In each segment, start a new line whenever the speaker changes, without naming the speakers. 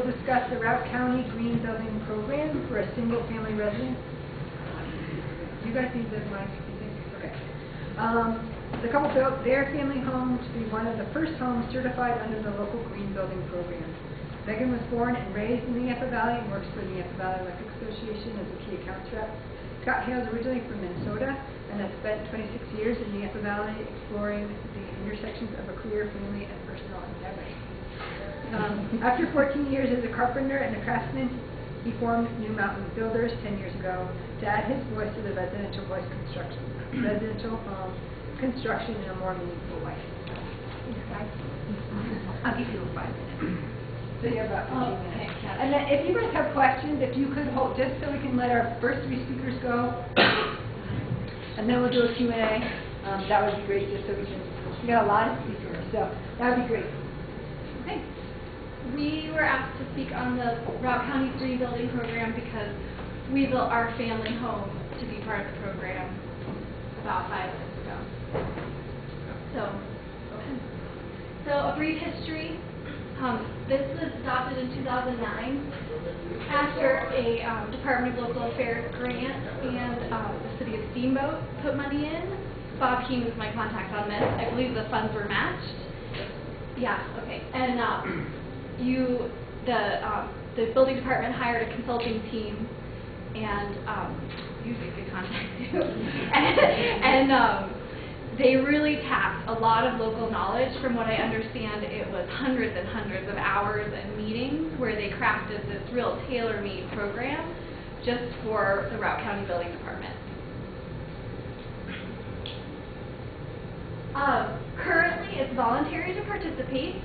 will discuss the Routt County Green Building Program for a single-family residence. You guys need this mic, you think? Okay. The couple built their family home to be one of the first homes certified under the local Green Building Program. Megan was born and raised in the Yampa Valley and works for the Yampa Valley Electric Association as a key accounts rep. Scott hails originally from Minnesota and has spent 26 years in the Yampa Valley exploring the intersections of a career, family, and personal endeavors. After 14 years as a carpenter and a craftsman, he formed New Mountain Builders 10 years ago to add his voice to the residential home construction in a more meaningful way. I'll give you 5 minutes. So you have about 15 minutes. And then if you guys have questions, if you could hold, just so we can let our first 3 speakers go, and then we'll do a Q&A. That would be great, just so we got a lot of speakers, so that would be great.
Okay. We were asked to speak on the Routt County Green Building Program because we built our family home to be part of the program about 5 months ago. So a brief history. This was adopted in 2009 after a Department of Local Affairs grant and the City of Steamboat put money in. Bob Keene was my contact on this. I believe the funds were matched. Yeah, okay. And the building department hired a consulting team, and usually good contact too. and they really tapped a lot of local knowledge. From what I understand, it was hundreds and hundreds of hours and meetings where they crafted this real tailor-made program just for the Routt County Building Department. Currently, it's voluntary to participate,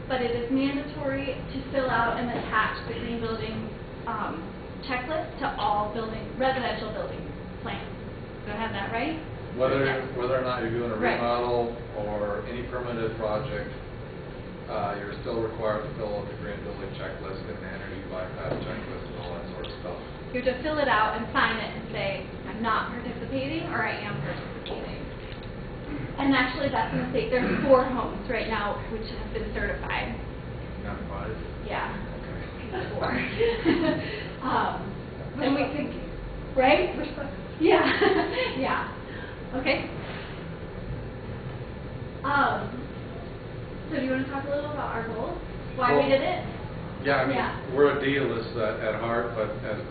but it is mandatory to fill out and attach the green building checklist to all residential building plans. Do I have that right?
Whether or not you're doing a remodel or any permitted project, you're still required to fill out the green building checklist and the energy bypass checklist and all that sort of stuff.
You have to fill it out and sign it and say, I'm not participating or I am participating. And actually, that's a mistake. There's 4 homes right now which have been certified.
Not 5?
Yeah.
Okay.
4. And we think, right? Yeah. Yeah. Okay. So do you want to talk a little about our goals? Why we did it?
Yeah, I mean, we're idealists at heart, but as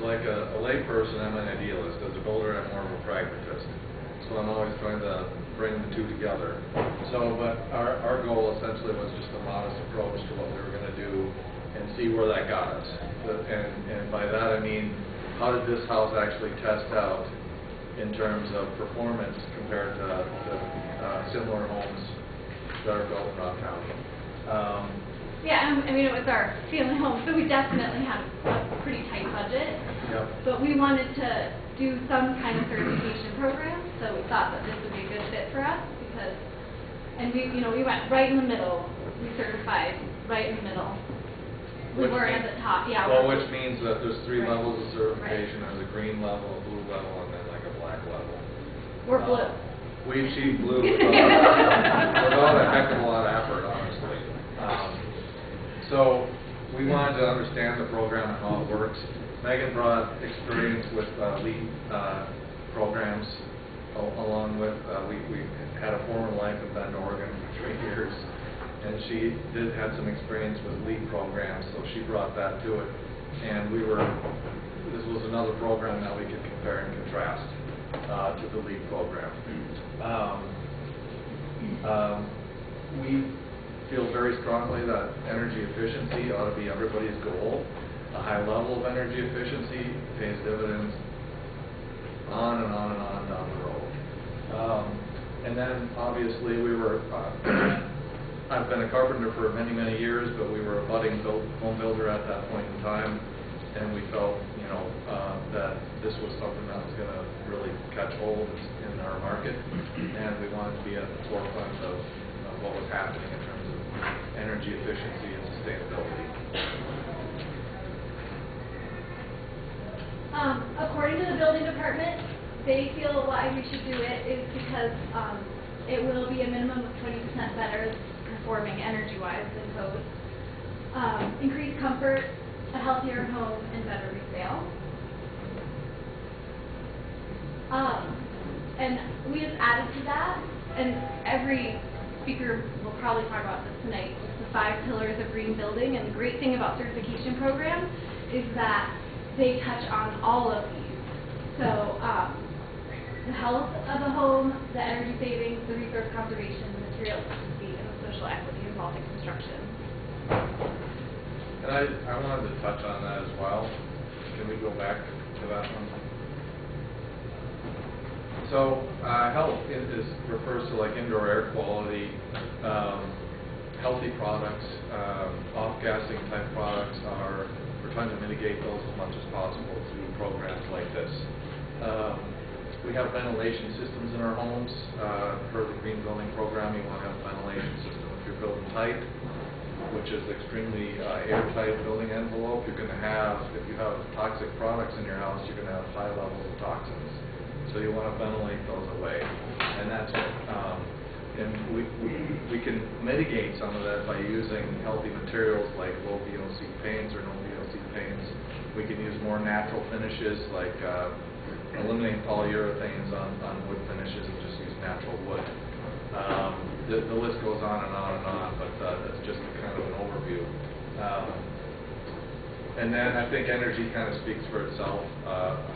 like a layperson, I'm an idealist. As a builder, I'm more of a pragmatist. So I'm always trying to bring the two together. So, but our goal essentially was just a modest approach to what we were going to do and see where that got us. And by that I mean, how did this house actually test out in terms of performance compared to similar homes that are built in Routt County?
Yeah, I mean, it was our family home, so we definitely had a pretty tight budget.
Yep.
But we wanted to do some kind of certification program, so we thought that this would be a good fit for us because, and we went right in the middle. We certified right in the middle. We weren't at the top, yeah.
Well, which means that there's 3 levels of certification. There's a green level, a blue level, and then like a black level.
We're blue.
We achieved blue without a heck of a lot of effort, honestly. So we wanted to understand the program and how it works. Megan brought experience with LEED programs, along with, we had a former life in Bend, Oregon for 3 years. And she had some experience with LEED programs, so she brought that to it. And this was another program that we could compare and contrast to the LEED program. We feel very strongly that energy efficiency ought to be everybody's goal. A high level of energy efficiency pays dividends on and on and on down the road. And then obviously we were I've been a carpenter for many, many years, but we were a budding home builder at that point in time, and we felt, that this was something that was going to really catch hold in our market, and we wanted to be at the forefront of what was happening in terms of energy efficiency and sustainability.
According to the building department, they feel why we should do it is because it will be a minimum of 20% better performing energy-wise than code. increased comfort, a healthier home, and better resale. And we just added to that, and every speaker will probably talk about this tonight, it's the 5 pillars of green building. And the great thing about certification programs is that they touch on all of these. So the health of a home, the energy savings, the resource conservation, the material efficiency, and the social equity involved in construction.
And I wanted to touch on that as well. Can we go back to that one? So health refers to like indoor air quality, healthy products, off-gassing type products we're trying to mitigate those as much as possible through programs like this. We have ventilation systems in our homes. For the green building program, you want to have a ventilation system if you're building tight, which is extremely airtight building envelope. You're going to have, if you have toxic products in your house, you're going to have high levels of toxins. So you want to ventilate those away, and that's it. And we can mitigate some of that by using healthy materials like low VOC paints or no VOC paints. We can use more natural finishes like eliminate polyurethanes on wood finishes and just use natural wood. The list goes on and on and on, but that's just kind of an overview. And then I think energy kind of speaks for itself.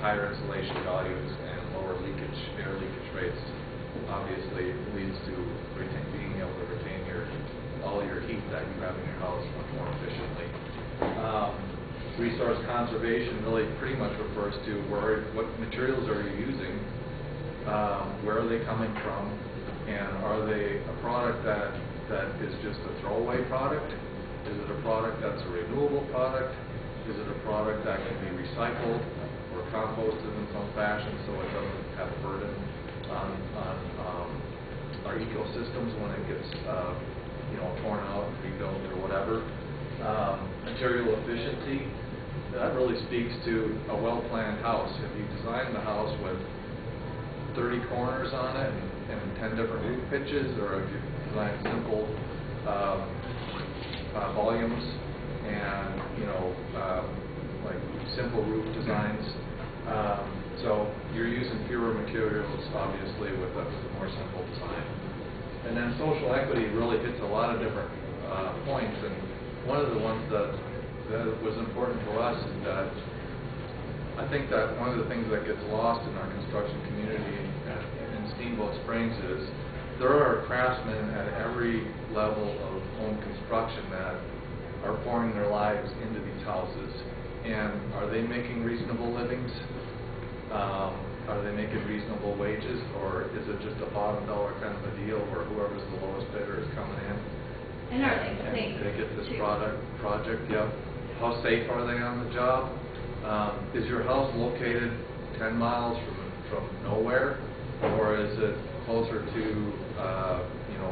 Higher insulation values and lower air leakage rates obviously leads to being able to retain all your heat that you have in your house much more efficiently. Resource conservation really pretty much refers to what materials are you using, where are they coming from, and are they a product that is just a throwaway product? Is it a product that's a renewable product? Is it a product that can be recycled or composted in some fashion so it doesn't have a burden on our ecosystems when it gets torn out and rebuilt or whatever? Material efficiency, that really speaks to a well-planned house. If you design the house with 30 corners on it and 10 different roof pitches, or if you design simple volumes and like simple roof designs, so you're using fewer materials obviously with a more simple design. And then social equity really hits a lot of different points, and one of the ones that was important to us is that I think that one of the things that gets lost in our construction community in Steamboat Springs is there are craftsmen at every level of home construction that are pouring their lives into these houses. And are they making reasonable livings? Are they making reasonable wages? Or is it just a bottom dollar kind of a deal where whoever's the lowest bidder is coming in?
And are they safe?
They get this project, yep. How safe are they on the job? Is your house located 10 miles from nowhere? Or is it closer to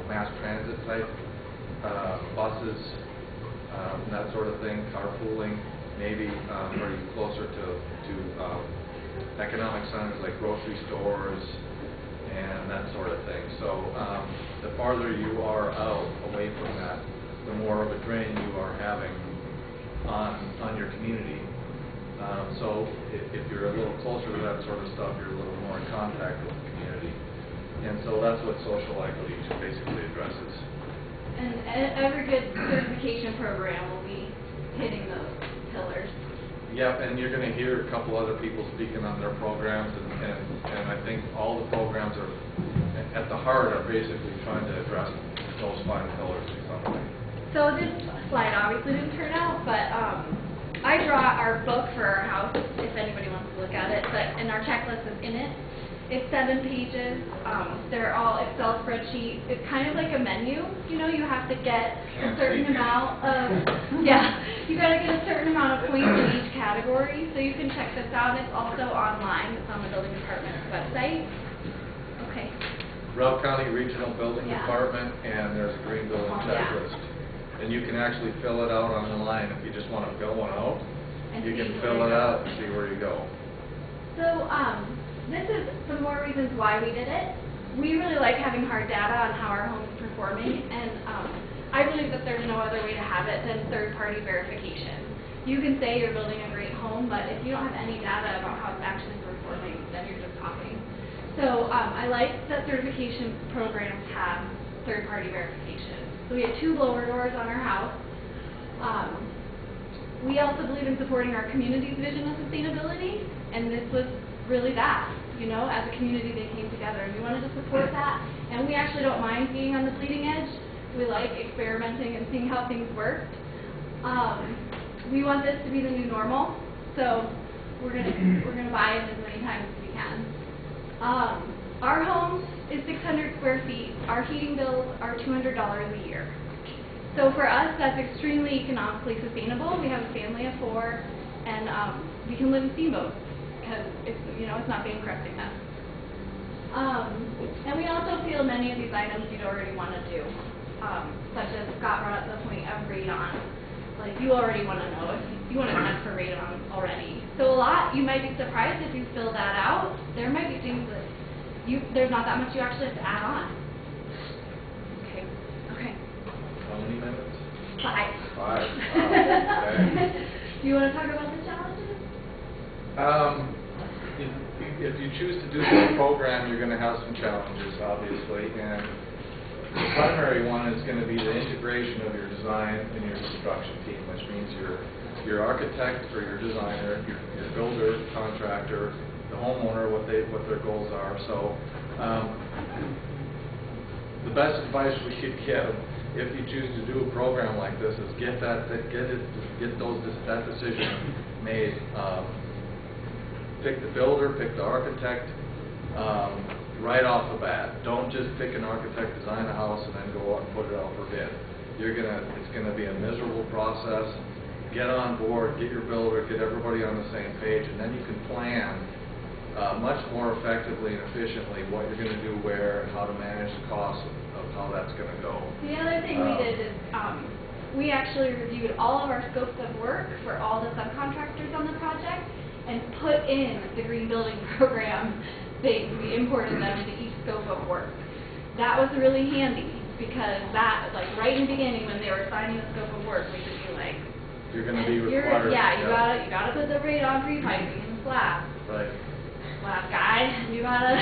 mass transit type buses, that sort of thing, carpooling? Maybe are you closer to economic centers like grocery stores and that sort of thing? So the farther you are out away from that, the more of a drain you are having on your community. So if you're a little closer to that sort of stuff, you're a little more in contact with the community. And so that's what social equity basically addresses.
And every good certification program will be hitting those pillars.
Yep, and you're going to hear a couple other people speaking on their programs, and I think all the programs are, at the heart, are basically trying to address those 5 pillars in some way.
So this slide obviously didn't turn out, but I draw our book for our house if anybody wants to look at it, and our checklist is in it. It's 7 pages. They're all Excel spreadsheets. It's kind of like a menu. You have to get a certain amount of, you got to get a certain amount of points in each category. So you can check this out. It's also online. It's on the building department's website. Okay.
Routt County Regional Building Department, and there's a green building checklist. And you can actually fill it out online if you just want to fill one out. You can fill it out and see where you go.
So, this is some more reasons why we did it. We really like having hard data on how our home is performing, and I believe that there's no other way to have it than third-party verification. You can say you're building a great home, but if you don't have any data about how it's actually performing, then you're just talking. So I like that certification programs have third-party verification. So we have 2 blower doors on our house. We also believe in supporting our community's vision of sustainability, and this was really that. You know, as a community they came together, and we wanted to support that. And we actually don't mind being on the bleeding edge. We like experimenting and seeing how things work. We want this to be the new normal, so we're gonna buy it as many times as we can. Our home is 600 square feet. Our heating bills are $200 a year. So for us, that's extremely economically sustainable. We have a family of 4, and we can live in steamboats because it's not bankrupting us. And we also feel many of these items you'd already want to do, such as Scott brought up the point of radon. Like, you already want to know if you want to test for radon already. So you might be surprised if you fill that out. There might be things that there's not that much you actually have to add on. Okay.
How many minutes?
5.
5. Wow. Okay.
Do you want to talk about the challenges?
If you choose to do this program, you're going to have some challenges, obviously, and the primary one is going to be the integration of your design and your construction team, which means your architect or your designer, your builder, contractor, the homeowner, what their goals are. So the best advice we could give, if you choose to do a program like this, is get that decision made. Pick the builder, pick the architect right off the bat. Don't just pick an architect, design a house, and then go out and put it out for bid. It's gonna be a miserable process. Get on board, get your builder, get everybody on the same page, and then you can plan much more effectively and efficiently what you're going to do where, how to manage the cost of how that's going to go.
The other thing we did is we actually reviewed all of our scopes of work for all the subcontractors on the project and put in the green building program things. We imported them into each scope of work. That was really handy because that, like, right in the beginning when they were signing the scope of work, we could be like,
you're going to be required.
You gotta put the radon pre-piping in the slab.
Right.
Slab guy, you gotta.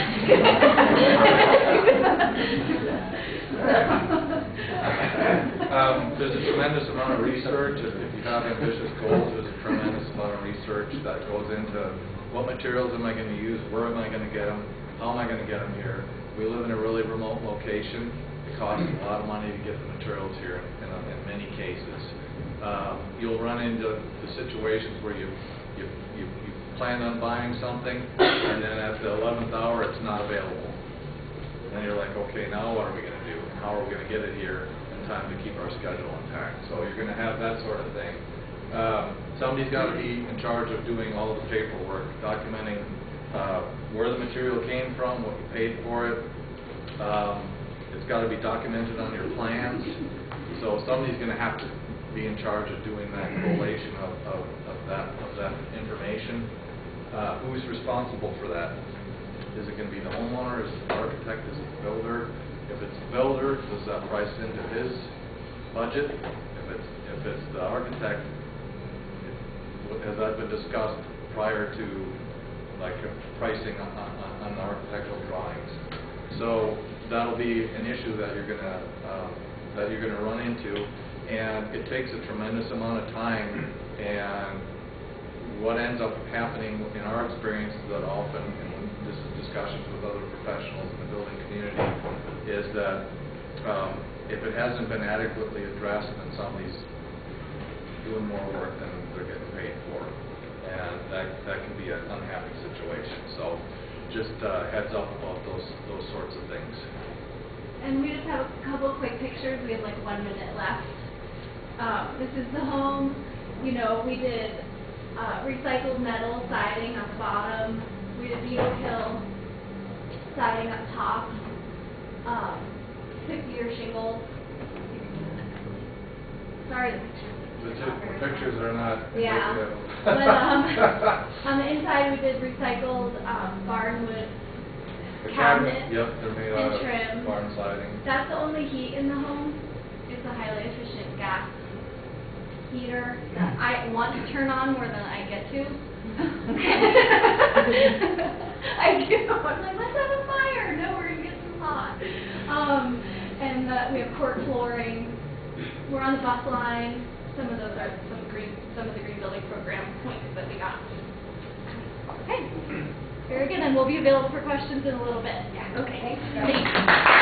There's a tremendous amount of research. If you have ambitious goals, there's a tremendous amount of research that goes into what materials am I going to use, where am I going to get them, how am I going to get them here. We live in a really remote location. It costs a lot of money to get the materials here in many cases. You'll run into the situations where you plan on buying something, and then at the 11th hour it's not available. And then you're like, okay, now what are we going to do? How are we going to get it here in time to keep our schedule intact? So you're going to have that sort of thing. Somebody's got to be in charge of doing all of the paperwork, documenting where the material came from, what you paid for it. It's got to be documented on your plans. So somebody's going to have to be in charge of doing that collation of that information. Who's responsible for that? Is it going to be the homeowner? Is it the architect? Is it the builder? If it's the builder, does that price into his budget? If it's the architect, has that been discussed prior to, like, pricing on the architectural drawings? So that'll be an issue that you're gonna run into, and it takes a tremendous amount of time. And what ends up happening in our experience that often, and this is discussions with other professionals in the building community, is that if it hasn't been adequately addressed, then somebody's doing more work than they're getting paid for, and that can be an unhappy situation. So just heads up about those sorts of things.
And we just have a couple quick pictures. We have like 1 minute left. This is the home. You know, we did recycled metal siding on the bottom. We did beetle kill siding up top. 6-year shingles. Sorry, the
pictures are not.
Yeah. But on the inside, we did recycled barnwood cabinets.
Yep, they're made out of
trim.
barn siding.
That's the only heat in the home. It's a highly efficient gas heater that I want to turn on more than I get to. I do. I'm like, let's have a fire. No, we're going to get some hot. And we have court flooring. We're on the bus line. Some of those are some of the green building program points that we got. Okay. Very good. And we'll be available for questions in a little bit.
Okay.
Thanks.